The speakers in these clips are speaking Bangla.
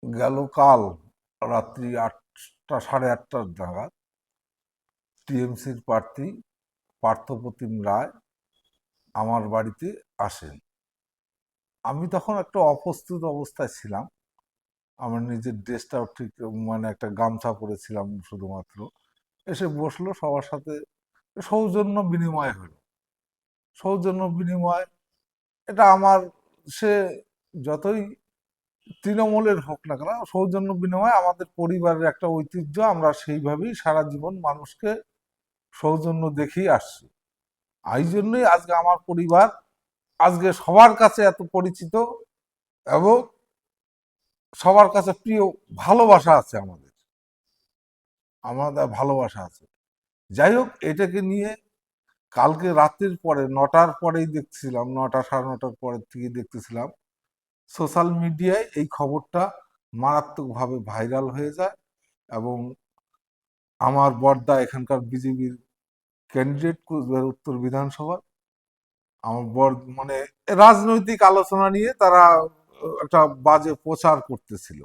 গেল কাল রাত্রি 8টা সাড়ে 8টার নাগাদ টিএমসির প্রার্থী পার্থপ্রতিম রায় আমার বাড়িতে আসেন। আমি তখন একটা অপ্রস্তুত অবস্থায় ছিলাম। আমার নিজের ড্রেসটাও ঠিক, মানে একটা গামছা পরেছিলাম শুধুমাত্র। এসে বসলো, সবার সাথে সৌজন্য বিনিময় হলো। সৌজন্য বিনিময়, এটা আমার, সে যতই তৃণমূলের হোক না কেন, সৌজন্য বিনিময় আমাদের পরিবারের একটা ঐতিহ্য। আমরা সেইভাবেই সারা জীবন মানুষকে সৌজন্য দেখেই আসছি। এই জন্যই আজকে আমার পরিবার আজকে সবার কাছে এত পরিচিত এবং সবার কাছে প্রিয়। ভালোবাসা আছে আমাদের, আমাদের ভালোবাসা আছে। যাই হোক, এটাকে নিয়ে কালকে রাত্রির পরে 9টার পরেই দেখছিলাম, 9টা সাড়ে 9টার পরের থেকে দেখতেছিলাম সোশ্যাল মিডিয়ায় এই খবরটা মারাত্মকভাবে ভাইরাল হয়ে যায়। এবং আমার বড়দা এখানকার বিজেপির ক্যান্ডিডেট, কোচবিহার উত্তর বিধানসভা, আমার বর মানে রাজনৈতিক আলোচনা নিয়ে তারা একটা বাজে প্রচার করতেছিল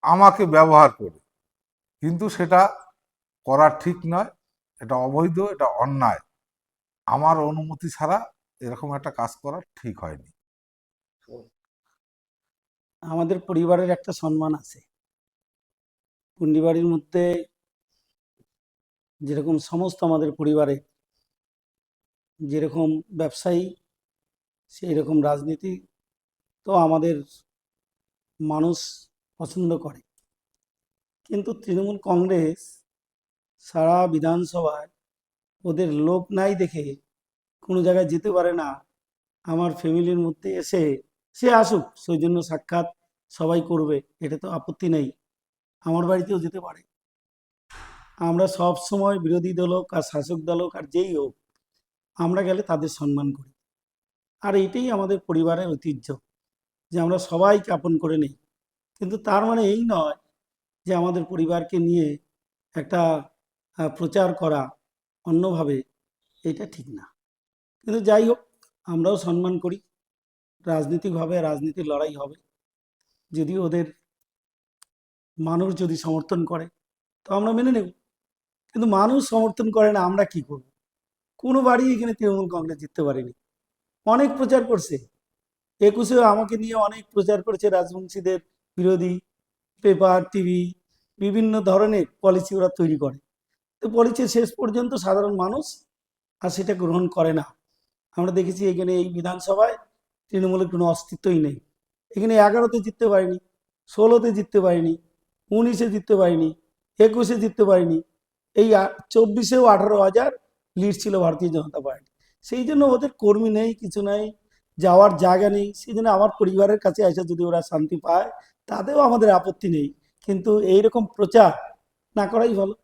আমাকে ব্যবহার করে। কিন্তু সেটা করা ঠিক নয়, এটা অবৈধ, এটা অন্যায়। আমার অনুমতি ছাড়া এরকম একটা কাজ করা ঠিক হয়নি। আমাদের পরিবারের একটা সম্মান আছে। পুন্ডিবাড়ির মধ্যে যেরকম সমস্ত আমাদের পরিবারে যেরকম ব্যবসায়ী, সেই রকম রাজনীতি তো আমাদের মানুষ পছন্দ করে। কিন্তু তৃণমূল কংগ্রেস সারা বিধানসভায় ওদের লোক নাই দেখে কোনো জায়গায় যেতে পারে না। আমার ফ্যামিলির মধ্যে এসে সে আসুক, সেই জন্য সাক্ষাৎ সবাই করবে, এটা তো আপত্তি নেই। আমার বাড়িতেও যেতে পারে। আমরা সব সময় বিরোধী দল হোক আর শাসক দল হোক আর যেই হোক, আমরা গেলে তাদের সম্মান করি। আর এটাই আমাদের পরিবারের ঐতিহ্য, যে আমরা সবাইকে আপন করে নিই। কিন্তু তার মানে এই নয় যে আমাদের পরিবারকে নিয়ে একটা প্রচার করা অন্যভাবে, এটা ঠিক না। কিন্তু যাই হোক, আমরাও সম্মান করি। রাজনীতিকভাবে রাজনীতির লড়াই হবে, যদি ওদের মানুষ যদি সমর্থন করে তো আমরা মেনে নেব। কিন্তু মানুষ সমর্থন করে না, আমরা কি করব? কোনো বাড়ি এখানে তৃণমূল কংগ্রেস জিততে পারেনি। অনেক প্রচার করছে, 21-এ আমাকে নিয়ে অনেক প্রচার করেছে রাজবংশীদের বিরোধী। পেপার, টিভি, বিভিন্ন ধরনের পলিসি ওরা তৈরি করে। তো পলিসি শেষ পর্যন্ত সাধারণ মানুষ আর সেটা গ্রহণ করে না। আমরা দেখেছি এখানে এই বিধানসভায় তৃণমূলের কোনো অস্তিত্বই নেই। এখানে 11তে জিততে পারেনি, 16তে জিততে পারেনি, 19-এ জিততে পারেনি, 21-এ জিততে পারেনি। এই 24-এও 18,000 লিড ছিল ভারতীয় জনতা পার্টি। সেই জন্য ওদের কর্মী নেই, কিছু নেই, যাওয়ার জায়গা নেই। সেই জন্য আমার পরিবারের কাছে এসে যদি ওরা শান্তি পায়, তাতেও আমাদের আপত্তি নেই। কিন্তু এইরকম প্রচার না করাই ভালো।